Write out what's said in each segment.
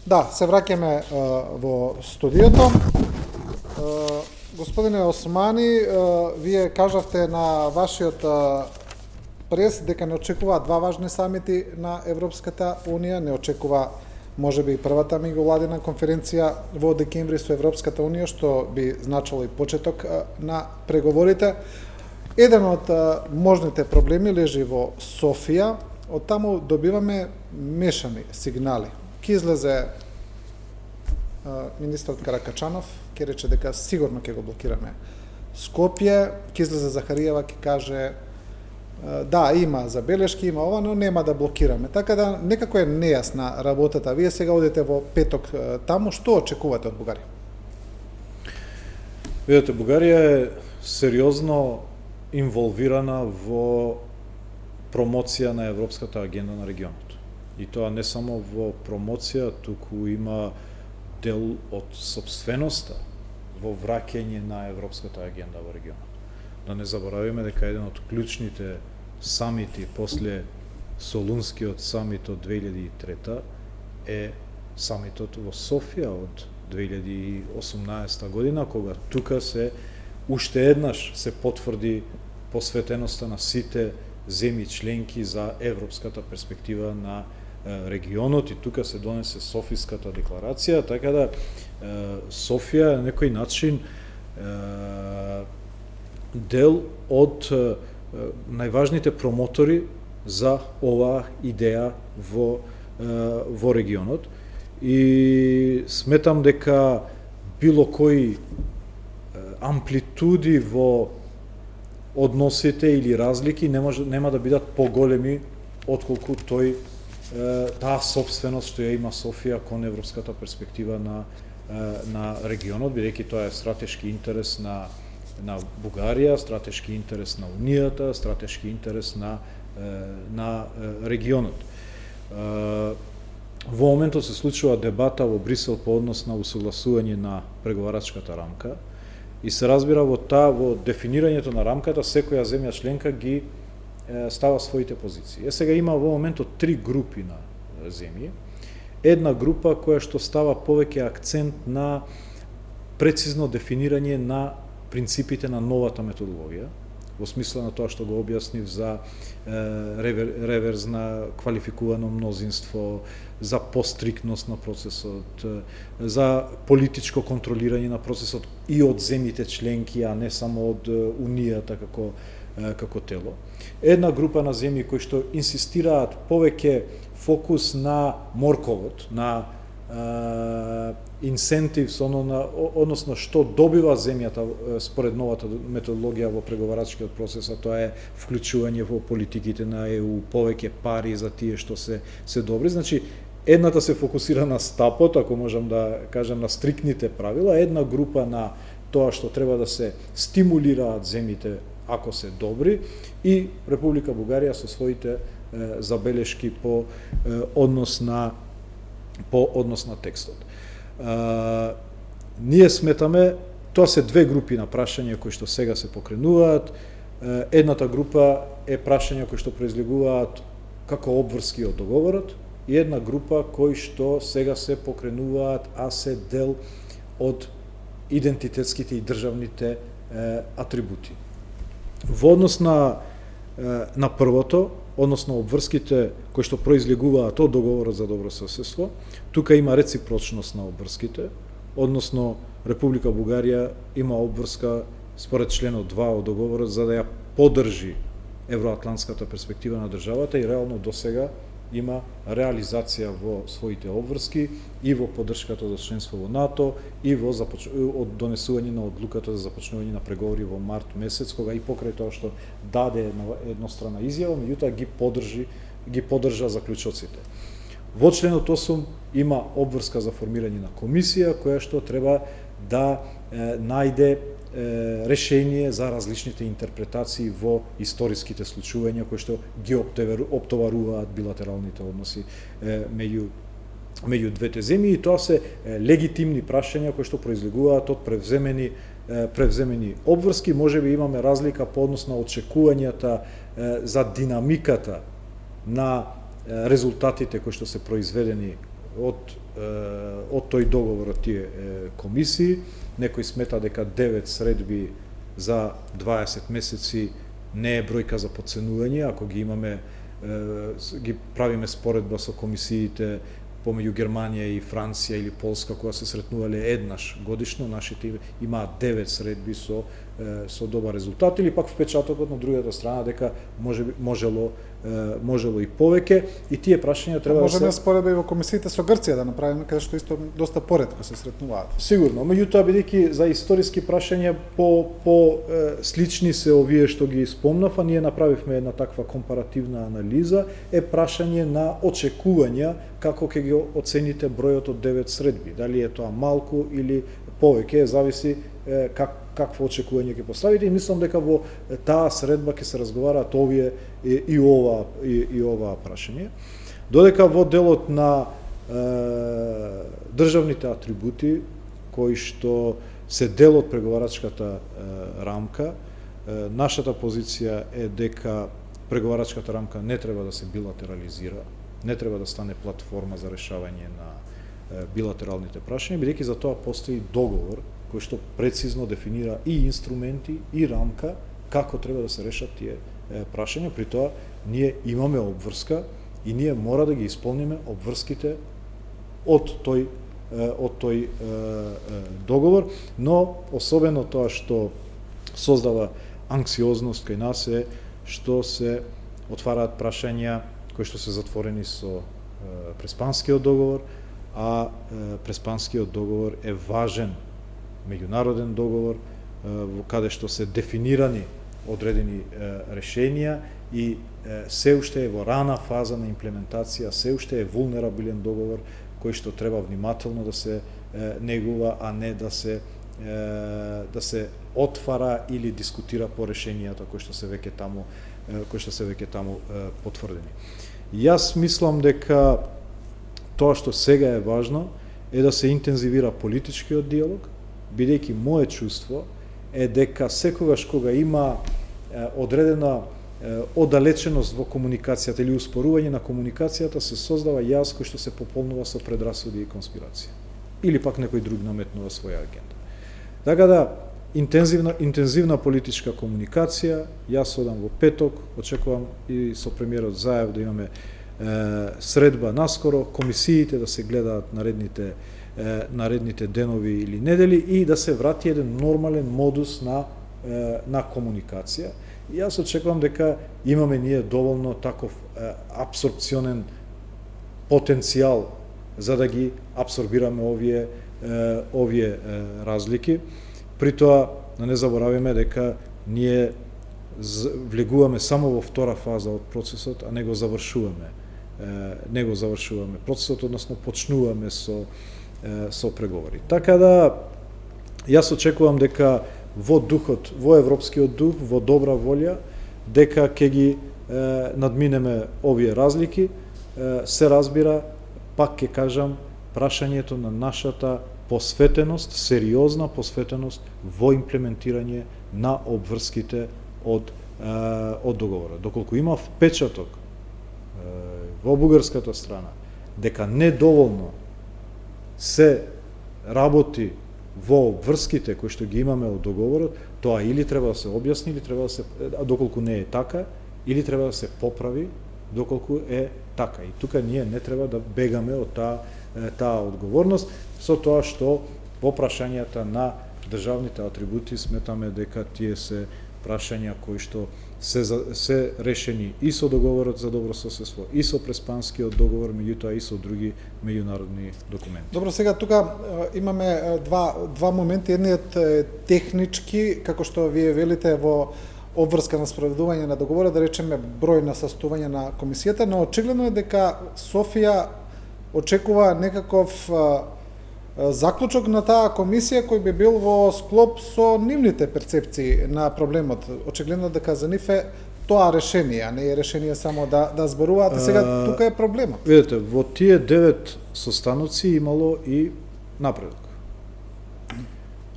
Да, се враќаме во студиото. Господине Османи, вие кажавте на вашиот прес дека не очекува два важни самити на Европската Унија, не очекува можеби и првата меѓувладина конференција во декември со Европската Унија, што би значило и почеток на преговорите. Еден од можните проблеми лежи во Софија, од таму добиваме мешани сигнали. Ке излезе министрот Каракачанов, ке рече дека сигурно ќе го блокираме Скопје, ке излезе Захариева, ке каже да, има забелешки, има ова, но нема да блокираме. Така да некако е нејасна работата. Вие сега одите во петок таму, што очекувате од Бугарија? Видете, Бугарија е сериозно инволвирана во промоција на европската агенда на регионот. И тоа не само во промоција, туку има дел од собственоста во враќање на европската агенда во регионот. Да не заборавиме дека еден од клучните самити после Солунскиот самит од 2003 е самитот во Софија од 2018 година, кога тука се уште еднаш се потврди посветеноста на сите земји членки за европската перспектива на регионот и тука се донесе Софиската декларација, така да Софија на некој начин дел од најважните промотори за оваа идеја во регионот и сметам дека било кои амплитуди во односите или разлики нема да бидат поголеми отколку таа собственост што ја има Софија кон европската перспектива на регионот, бидејќи тоа е стратешки интерес на Бугарија, стратешки интерес на Унијата, стратешки интерес на регионот. Во моментот се случува дебата во Брисел по однос на усогласување на преговарачката рамка и се разбира во дефинирањето на рамката секоја земја членка ги става своите позиции. Сега има во моментот три групи на земји. Една група која што става повеќе акцент на прецизно дефинирање на принципите на новата методологија, во смисла на тоа што го објаснив за реверзна квалификувано мнозинство, за постриктност на процесот, за политичко контролирање на процесот и од земјите членки, а не само од Унијата како тело. Една група на земји кои што инсистираат повеќе фокус на морковот, на инсентивс, односно што добива земјата според новата методологија во преговарачкиот процес, а тоа е вклучување во политиките на ЕУ, повеќе пари за тие што се добри. Значи, едната се фокусира на стапот, ако можам да кажам на стриктните правила, една група на тоа што треба да се стимулираат земјите ако се добри и Република Бугарија со своите забелешки по однос на текстот. Ние сметаме, тоа се две групи на прашања кои што сега се покренуваат. Едната група е прашања кои што произлегуваат како обврски од договорот и една група кои што сега се покренуваат, а се дел од идентитетските и државните атрибути. Во однос на првото, односно обврските кои што произлегуваат од договорот за добрососедство, тука има реципрочност на обврските, односно Република Бугарија има обврска според членот 2 од договорот за да ја поддржи евроатлантската перспектива на државата и реално досега има реализација во своите обврски и во поддршката за членство во НАТО и во од донесување на одлуката за започнување на преговори во март месец, кога и покрај тоа што даде еднострана изјава, меѓутоа ги поддржа заклучоците. Во членот 8 има обврска за формирање на комисија која што треба да најде решение за различните интерпретации во историските случувања кои што ги оптоваруваат билатералните односи меѓу двете земји и тоа се легитимни прашања кои што произлегуваат од превземени обврски. Можеби имаме разлика по однос на очекувањата за динамиката на резултатите кои што се произведени од тој договор од тие комисии. Некој смета дека 9 средби за 20 месеци не е бројка за подценување, ако ги имаме, ги правиме споредба со комисиите помеѓу Германија и Франција или Полска, кога се сретнувале еднаш годишно, нашите имаат 9 средби со добар резултат, или пак впечатокот на другата страна дека можело и повеќе, и тие прашања треба да се... Можеме споредба и во комисиите со Грција да направиме, каде што исто доста поретко се сретнуваат. Сигурно, меѓутоа бидејќи за историски прашања по слични се овие што ги спомнав, а ние направивме една таква компаративна анализа, е прашање на очекувања како ќе ги оцените бројот од 9 средби, дали е тоа малку или повеќе, зависи какво очекување ќе поставите, и мислам дека во таа средба ќе се разговараат овие и ова прашање. Додека во делот на државните атрибути, кои што се дел од преговарачката рамка, нашата позиција е дека преговарачката рамка не треба да се билатерализира, не треба да стане платформа за решавање на билатералните прашања, бидејќи за тоа постои договор кој што прецизно дефинира и инструменти и рамка како треба да се решат тие прашања. При тоа ние имаме обврска и ние мора да ги исполниме обврските од тој договор, но особено тоа што создава анксиозност кај нас е што се отвараат прашања кои што се затворени со Преспанскиот договор, а Преспанскиот договор е важен меѓународен договор во каде што се дефинирани одредени решенија и се уште е во рана фаза на имплементација, се уште е вулнерабилен договор кој што треба внимателно да се негува, а не да се отвара или дискутира по решенијата кои што се веќе таму потврдени. Јас мислам дека тоа што сега е важно е да се интензивира политичкиот диалог, бидејќи мое чувство е дека секогаш кога има одредена оддалеченост во комуникацијата или успорување на комуникацијата, се создава јаз кој што се пополнува со предрасуди и конспирација. Или пак некој друг наметнува своја агенда. Така да, интензивна политичка комуникација, јас одам во петок, очекувам и со премиерот Заев да имаме средба наскоро, комисиите да се гледаат наредните денови или недели и да се врати еден нормален модус на комуникација. И јас очекувам дека имаме ние доволно таков апсорбционен потенцијал за да ги апсорбираме овие разлики. При тоа, да не заборавиме дека ние влегуваме само во втора фаза од процесот, а не го завршуваме процесот, односно почнуваме со преговори. Така да, јас очекувам дека во духот, во европскиот дух, во добра волја, дека ќе ги надминеме овие разлики. Се разбира, пак ќе кажам, прашањето на нашата посветеност, сериозна посветеност во имплементирање на обврските од договорот. Доколку има впечаток во бугарската страна дека недоволно се работи во обврските кои што ги имаме од договорот, тоа или треба да се објасни, или треба да се, доколку не е така, или треба да се поправи доколку е така. И тука ние не треба да бегаме од таа одговорност, со тоа што во прашањата на државните атрибути сметаме дека тие се прашања кои што се решени и со договорот за добрососедство, и со Преспанскиот договор, меѓутоа и со други меѓународни документи. Добро, сега тука имаме два моменти. Едниот е технички, како што вие велите во обврска на спроведување на договорот, да речеме број на састување на комисијата, но очигледно е дека Софија очекува некаков заклучок на таа комисија кој би бил во склоп со нивните перцепции на проблемот. Очигледно дека за нив е тоа решение, а не е решение само да зборуваат. Сега тука е проблемот. Видете, во тие 9 состаноци имало и напредок.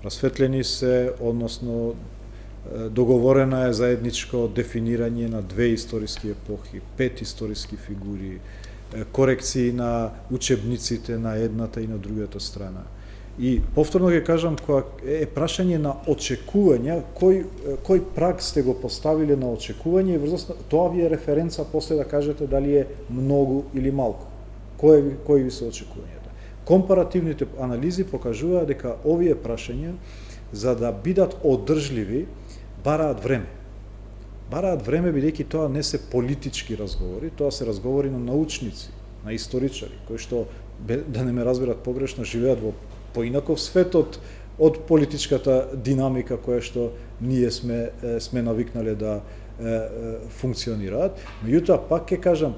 Расветлени се, односно договорена е заедничко дефинирање на 2 историски епохи, 5 историски фигури, корекции на учебниците на едната и на другата страна. И повторно ќе кажам, кога е прашање на очекување, кој праг сте го поставиле на очекување и врз тоа ви е референца после да кажете дали е многу или малку. Кои ви се очекувањата? Компаративните анализи покажуваат дека овие прашања, за да бидат одржливи, бараат време. Бараат време бидејќи тоа не се политички разговори, тоа се разговори на научници, на историчари, кои што, да не ме разберат погрешно, живеат во поинаков свет од политичката динамика која што ние сме навикнале да функционираат. Меѓутоа, пак ќе кажам,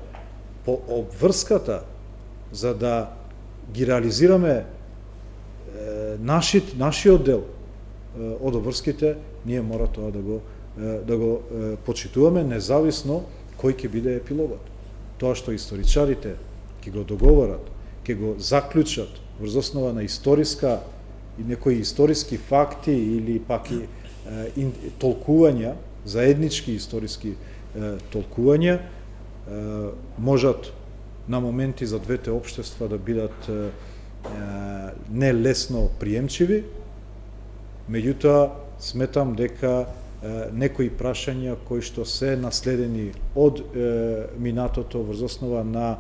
по обврската, за да ги реализираме нашиот дел од обврските, ние мора тоа да го почитуваме, независно кој ќе биде епилогот. Тоа што историчарите ќе го договорат, ќе го заклучат врз основа на историска и некои историски факти или пак и толкувања, заеднички историски толкувања, можат на моменти за двете општества да бидат не лесно приемчиви, меѓутоа сметам дека некои прашања кои што се наследени од минатото врз основа на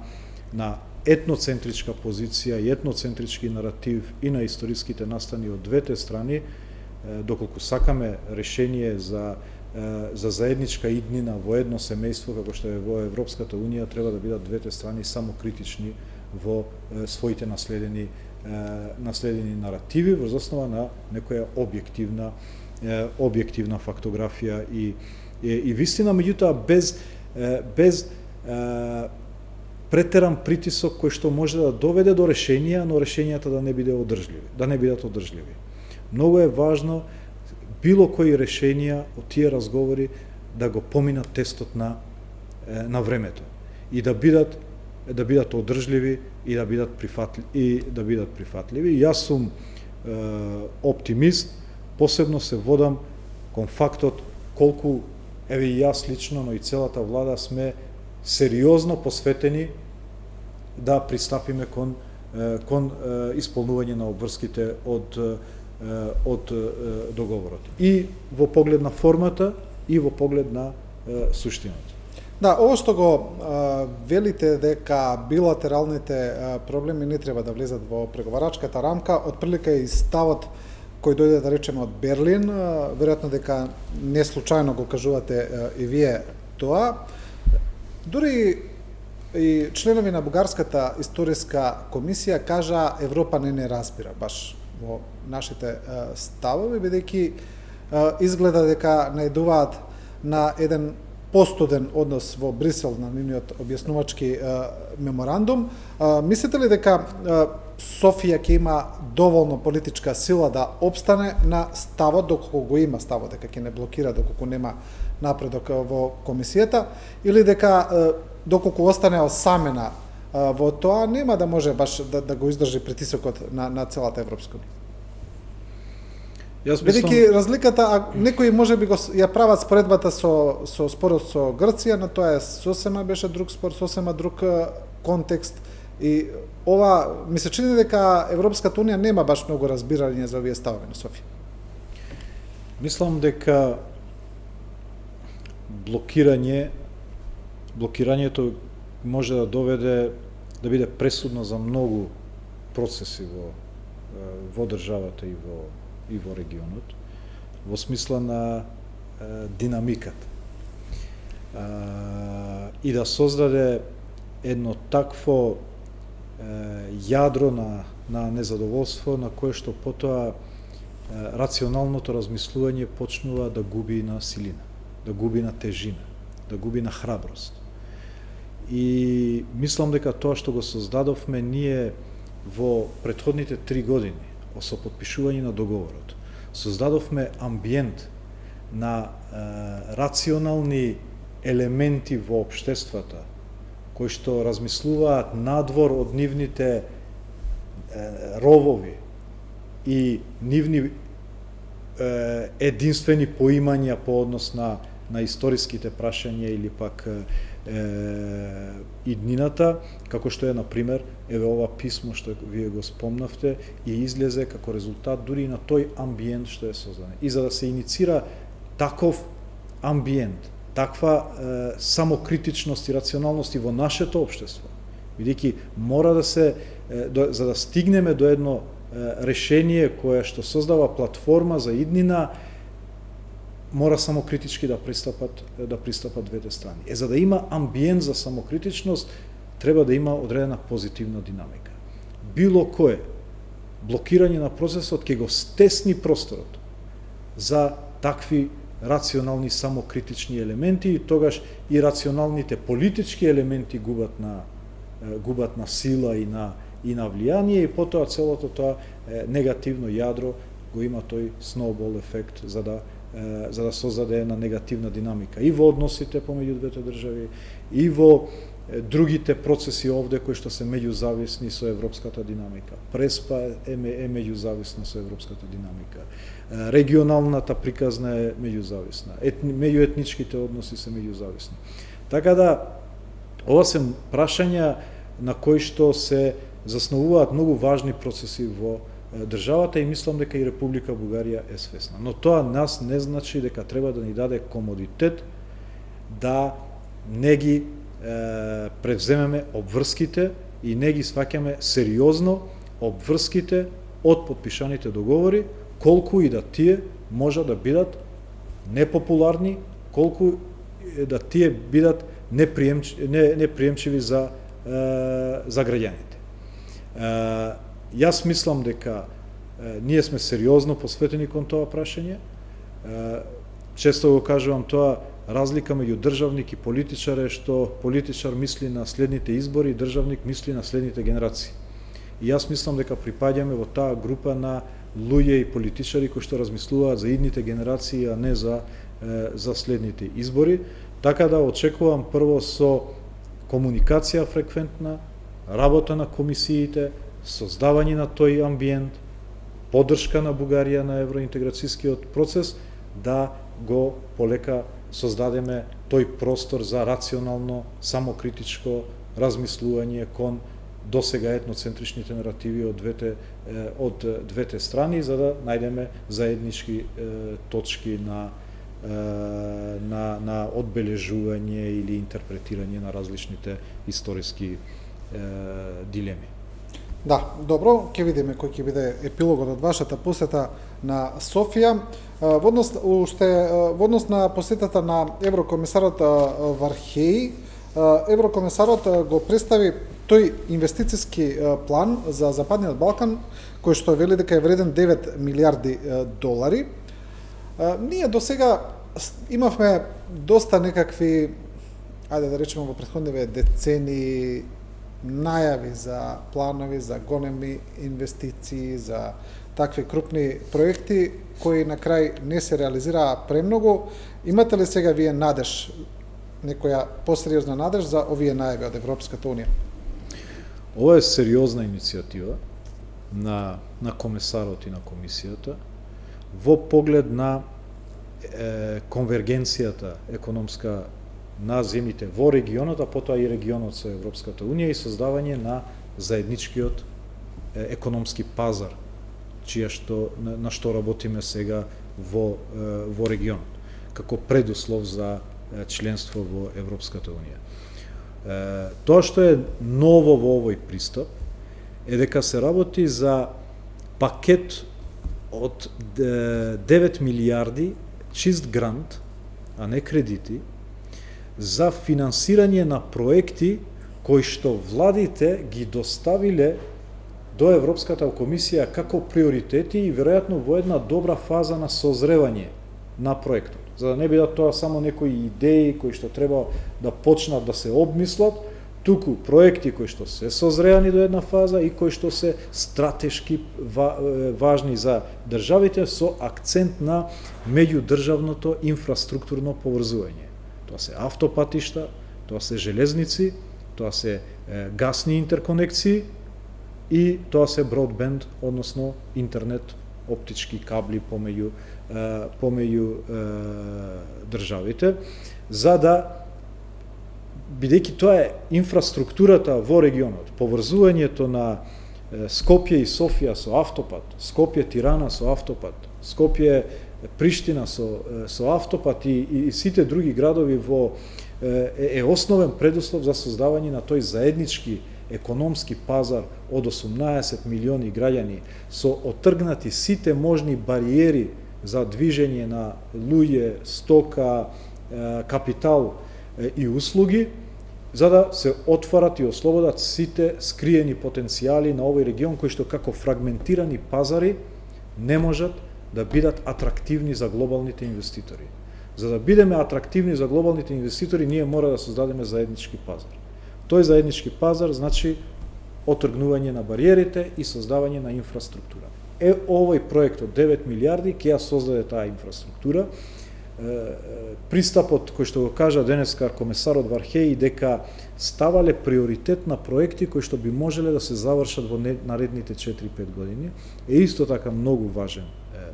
етноцентричка позиција и етноцентрички наратив и на историските настани од двете страни, доколку сакаме решение за заедничка иднина во едно семејство како што е во Европската Унија, треба да бидат двете страни самокритични во своите наследени наративи врз основа на некоја објективна фактографија и вистина, меѓутоа без претеран притисок кој што може да доведе до решенија, но решенијата да не бидат одржливи. Многу е важно било кои решенија од тие разговори да го поминат тестот на времето и да бидат одржливи и да бидат прифатливи. Јас сум оптимист, посебно се водам кон фактот колку еве и јас лично, но и целата влада сме сериозно посветени да пристапиме кон исполнување на обврските од договорот. И во поглед на формата, и во поглед на суштината. Да, ово што го велите дека билатералните проблеми не треба да влезат во преговарачката рамка, отприлика и ставот кој дојде, да речеме, од Берлин, веројатно дека не случајно го кажувате и вие тоа. Дури и членови на Бугарската историска комисија кажа Европа не разбира баш во нашите ставови, бидејќи изгледа дека најдуваат на еден постуден однос во Брисел на нивниот објаснувачки меморандум. Мислите ли дека Софија ќе има доволно политичка сила да обстане на ставот, доколку го има ставот, дека ќе не блокира доколку нема напредок во комисијата, или дека доколку остане осамена во тоа, нема да може баш да го издржи притисокот на целата Европска унија? Бидејќи разликата, некои можеби ја прават споредбата со спорот со Грција, но тоа е сосема беше друг спор, сосема друг контекст, и ова ми се чини дека Европската унија нема баш многу разбирање за овие ставови на Софија. Мислам дека блокирањето може да доведе да биде пресудно за многу процеси во државата и во регионот, во смисла на динамиката. И да создаде едно такво јадро на незадоволство на кое што потоа рационалното размислување почнува да губи на силина, да губи на тежина, да губи на храброст. И мислам дека тоа што го создадовме ние во претходните 3 години со потпишување на договорот, создадовме амбиент на рационални елементи во општествата, кои што размислуваат надвор од нивните ровови и нивни единствени поимања по однос на историските прашања или пак иднината, како што е, например, еве ова писмо што вие го спомнавте, и излезе како резултат дури и на тој амбиент што е создаден. И за да се иницира таков амбиент, таква самокритичност и рационалност и во нашето општество, бидејќи мора да се, за да стигнеме до едно решение кое што создава платформа за иднина, мора самокритички да пристапат двете страни. За да има амбиент за самокритичност, треба да има одредена позитивна динамика. Било кое блокирање на процесот ќе го стесни просторот за такви рационални самокритични елементи, и тогаш и рационалните политички елементи губат на сила и на влијание, и потоа целото тоа негативно јадро го има тој сноубол ефект за да создаде една негативна динамика и во односите помеѓу двете држави, и во другите процеси овде кои што се меѓузависни со европската динамика. Преспа е меѓузависна со европската динамика. Регионалната приказна е меѓузависна. Меѓуетничките односи се меѓузависни. Така да, ова се прашања на кои што се засновуваат многу важни процеси во државата, и мислам дека и Република Бугарија е свесна. Но тоа нас не значи дека треба да ни даде комодитет да не ги превземеме обврските и не ги сваќаме сериозно обврските од подпишаните договори, колку и да тие може да бидат непопуларни, колку да тие бидат неприемчиви за граѓаните. Јас мислам дека ние сме сериозно посветени кон тоа прашање. Често го кажувам тоа, разлика меѓу државник и политичар е што политичар мисли на следните избори, државник мисли на следните генерации. И јас мислам дека припаѓаме во таа група на луѓе и политичари кои што размислуваат за идните генерации, а не за следните избори. Така да очекувам прво со комуникација фреквентна, работа на комисиите, создавање на тој амбиент, поддршка на Бугарија на евроинтеграцијскиот процес, да го полека создадеме тој простор за рационално, самокритичко размислување кон досега етноцентричните наративи од двете страни, за да најдеме заеднички точки на одбележување или интерпретирање на различните историски дилеми. Да, добро, ќе видиме кој ќе биде епилогот од вашата посета на Софија. Во однос на посетата на еврокомисарот Вархеј, еврокомисарот го представи тој инвестициски план за Западниот Балкан, кој што вели дека е вреден 9 милиарди долари. Ние до сега имавме доста некакви, ајде да речеме во претходниве децении, најави за планови, за големи инвестиции, за такви крупни проекти кои на крај не се реализираа премногу. Имате ли сега вие надеж, некоја посериозна надеж за овие најави од Европската Унија? Ова е сериозна иницијатива на комесарот и на комисијата во поглед на конвергенцијата економска на земјите во регионот, а потоа и регионот со Европската Унија, и создавање на заедничкиот економски пазар, на што работиме сега во регионот, како предуслов за членство во Европската Унија. Тоа што е ново во овој пристап е дека се работи за пакет од 9 милиарди чист грант, а не кредити, за финансирање на проекти кои што владите ги доставиле до Европската комисија како приоритети и веројатно во една добра фаза на созревање на проектот. За да не бидат тоа само некои идеи кои што треба да почнат да се обмислат, туку проекти кои што се созреани до една фаза и кои што се стратешки важни за државите, со акцент на меѓудржавното инфраструктурно поврзување. Тоа се автопатишта, тоа се железници, тоа се гасни интерконекции и тоа се бродбенд, односно интернет, оптички кабли помеѓу државите, за да бидејќи тоа е инфраструктурата во регионот, поврзувањето на Скопје и Софија со автопат, Скопје Тирана со автопат, Скопје Приштина со автопат и сите други градови е основен предуслов за создавање на тој заеднички економски пазар од 18 милиони граѓани со отргнати сите можни бариери за движење на луѓе, стока, капитал и услуги, за да се отварат и ослободат сите скриени потенцијали на овој регион кои што како фрагментирани пазари не можат да бидат атрактивни за глобалните инвеститори. За да бидеме атрактивни за глобалните инвеститори, ние мора да создадеме заеднички пазар. Тој заеднички пазар значи отргнување на бариерите и создавање на инфраструктура. Овој проект од 9 милиарди ќе ја создаде таа инфраструктура. Пристапот кој што го кажа денеска комесарот Вархеи дека ставале приоритет на проекти кои што би можеле да се завршат во наредните 4-5 години е исто така многу важен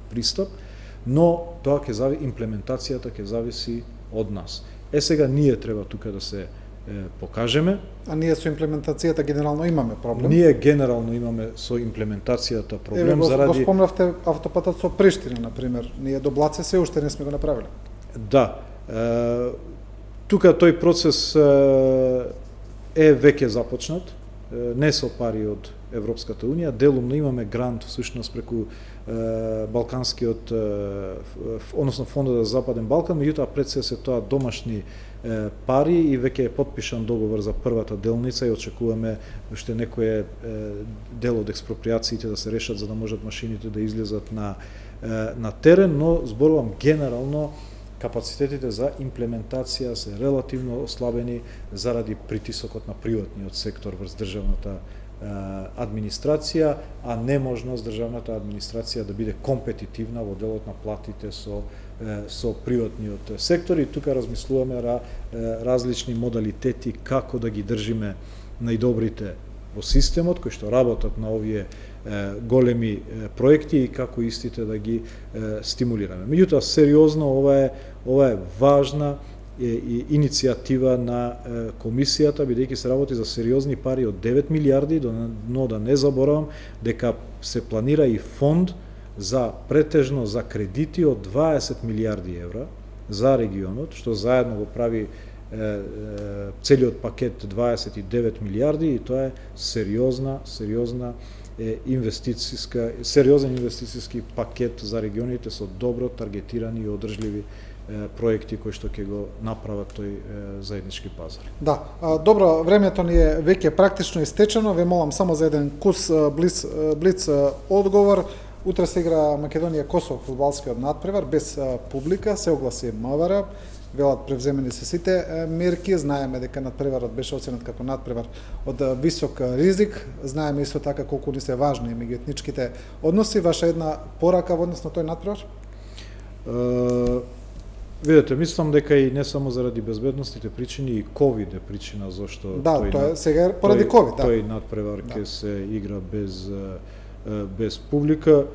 пристап, но тоа ќе зависи, имплементацијата ќе зависи од нас. Сега ние треба тука да се покажеме. А ние со имплементацијата генерално имаме проблем. Ние генерално имаме со имплементацијата проблем Го спомнавте автопатот со Приштина, например. Ние до Блаце се уште не сме го направиле. Да. Тука тој процес е веќе започнат, не со пари од Европската Унија, делумно имаме грант всушност преку Балканскиот, односно Фондот за Западен Балкан, меѓутоа пред се тоа домашни пари и веќе е подпишан договор за првата делница и очекуваме уште некој дел од експроприациите да се решат за да можат машините да излезат на терен, но зборувам генерално капацитетите за имплементација се релативно ослабени заради притисокот на приватниот сектор врз државната администрација, а неможност државната администрација да биде компетитивна во делот на платите со приватниот сектор и тука размислуваме различни модалитети како да ги држиме најдобрите во системот кои што работат на овие големи проекти и како истите да ги стимулираме. Меѓутоа сериозно ова е важна иницијатива на комисијата, бидејќи се работи за сериозни пари од 9 милиарди, но да не заборавам дека се планира и фонд претежно за кредити од 20 милиарди евра за регионот, што заедно го прави целиот пакет 29 милиарди и тоа е сериозен инвестициски пакет за регионите со добро таргетирани и одржливи проекти кои што ќе го направат тој заеднички пазар. Да, добро, времето ни е веќе практично истечено. Ве молам само за еден кус блиц одговор. Утре се игра Македонија Косово фудбалскиот надпревар без публика, се огласи МВР. Велат превземени се сите мерки, знаеме дека надпреварот беше оценет како надпревар од висок ризик, знаеме исто така колку ни се важни меѓуетничките односи. Ваша една порака во однос на тој надпревар? Видете, мислам дека и не само заради безбедностите причини, и ковид е причина зашто тоа е сега поради ковид, да. Тој надпревар ќе се игра без публика.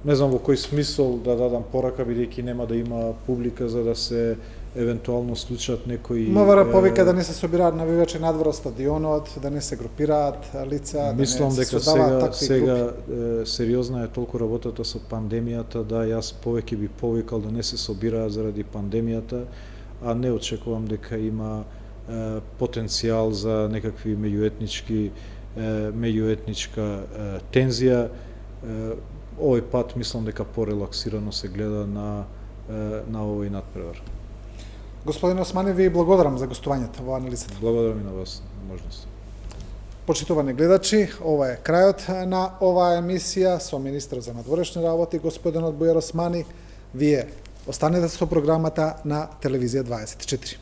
Не знам во кој смисол да дадам порака, бидејќи нема да има публика за да се евентуално случат некои... МВР повика да не се собираат навивачи надвор од стадионот, да не се групираат лица, мислам да не се дека создаваат такви сега групи. сериозна е толку работата со пандемијата, да јас повеќе би повикал да не се собираат заради пандемијата, а не очекувам дека има потенцијал за некакви меѓуетничка тензија. Овој пат мислам дека порелаксирано се гледа на овој надпревар. Господин Османи, ви благодарам за гостувањето во анализата. Благодарам и на вас можност. Почитувани гледачи, ова е крајот на оваа емисија со министрот за надворешни работи господинот Бујар Османи. Вие останете со програмата на Телевизија 24.